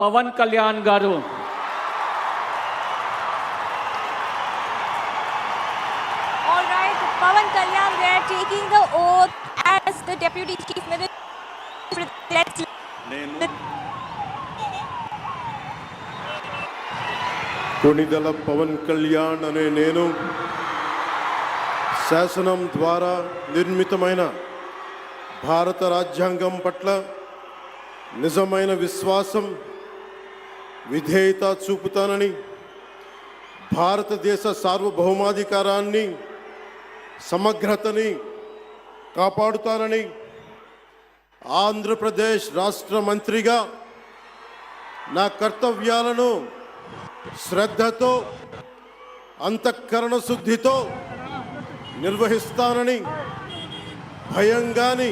పవన్ కళ్యాణ్ గారు All right, Pawan Kalyan, they are taking the oath as the Deputy Chief Minister. Konidela Pawan Kalyan అనే నేను శాసనం ద్వారా నిర్మితమైన భారత రాజ్యాంగం పట్ల నిజమైన విశ్వాసం విధేయత చూపుతానని, భారతదేశ సార్వభౌమాధికారాన్ని సమగ్రతని కాపాడుతానని, ఆంధ్రప్రదేశ్ రాష్ట్ర మంత్రిగా నా కర్తవ్యాలను శ్రద్ధతో అంతఃకరణ శుద్ధితో నిర్వహిస్తానని, భయం కానీ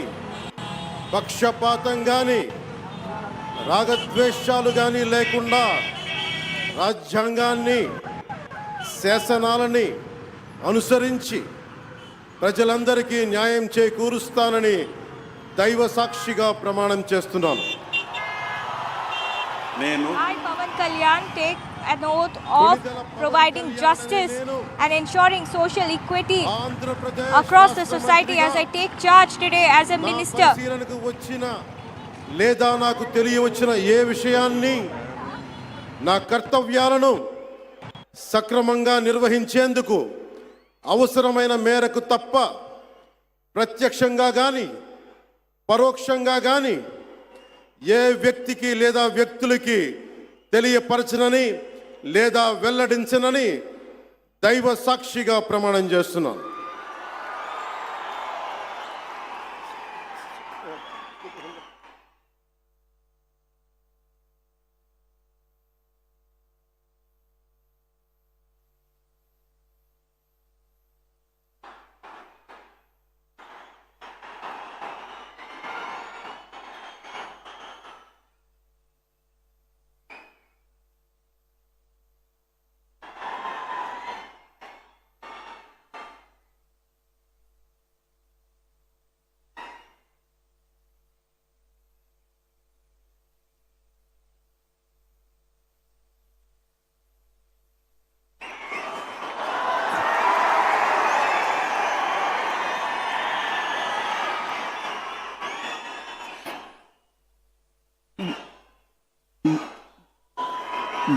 పక్షపాతం కానీ రాగద్వేషాలు కానీ లేకుండా రాజ్యాంగాన్ని శాసనాలని అనుసరించి ప్రజలందరికీ న్యాయం చేకూరుస్తానని దైవ సాక్షిగా ప్రమాణం చేస్తున్నాను. I, Pawan Kalyan, take an oath of providing justice and ensuring social equity across the society as I take charge today as a minister. లేదా నాకు తెలియవచ్చిన ఏ విషయాన్ని నా కర్తవ్యాలను సక్రమంగా నిర్వహించేందుకు అవసరమైన మేరకు తప్ప ప్రత్యక్షంగా కానీ పరోక్షంగా కానీ ఏ వ్యక్తికి లేదా వ్యక్తులకి తెలియపరచనని లేదా వెల్లడించనని దైవ సాక్షిగా ప్రమాణం చేస్తున్నాను.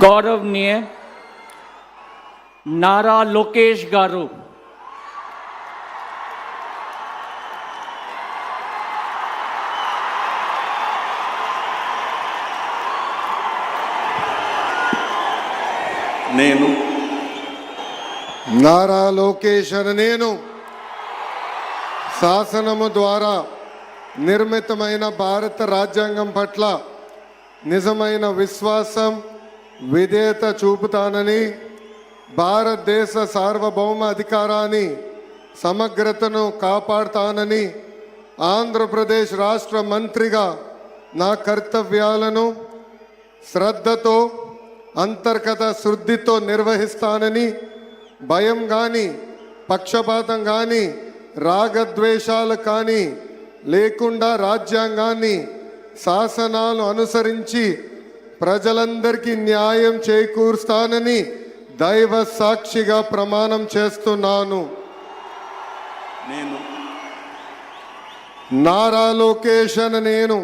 గౌరవనీయ నారా లోకేష్ గారు, నేను నారా లోకేష్ అనే నేను శాసనము ద్వారా నిర్మితమైన భారత రాజ్యాంగం పట్ల నిజమైన విశ్వాసం విధేయత చూపుతానని, భారతదేశ సార్వభౌమ అధికారాన్ని సమగ్రతను కాపాడుతానని, ఆంధ్రప్రదేశ్ రాష్ట్ర మంత్రిగా నా కర్తవ్యాలను శ్రద్ధతో అంతర్గత శుద్ధితో నిర్వహిస్తానని, భయం కానీ పక్షపాతం కానీ రాగద్వేషాలు కానీ లేకుండా రాజ్యాంగాన్ని శాసనాలు అనుసరించి ప్రజలందరికీ న్యాయం చేకూరుస్తానని దైవ సాక్షిగా ప్రమాణం చేస్తున్నాను. నేను నారా లోకేష్ అనే నేను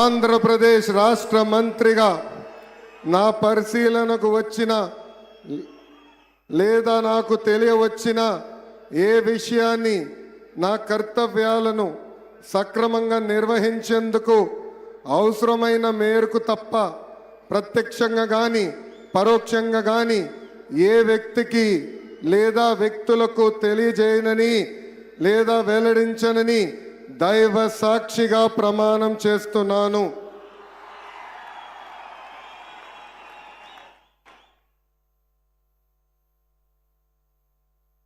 ఆంధ్రప్రదేశ్ రాష్ట్ర మంత్రిగా నా పరిశీలనకు వచ్చిన లేదా నాకు తెలియవచ్చిన ఏ విషయాన్ని నా కర్తవ్యాలను సక్రమంగా నిర్వహించేందుకు అవసరమైన మేరకు తప్ప ప్రత్యక్షంగా కానీ పరోక్షంగా కానీ ఏ వ్యక్తికి లేదా వ్యక్తులకు తెలియజేయనని లేదా వెల్లడించనని దైవ సాక్షిగా ప్రమాణం చేస్తున్నాను.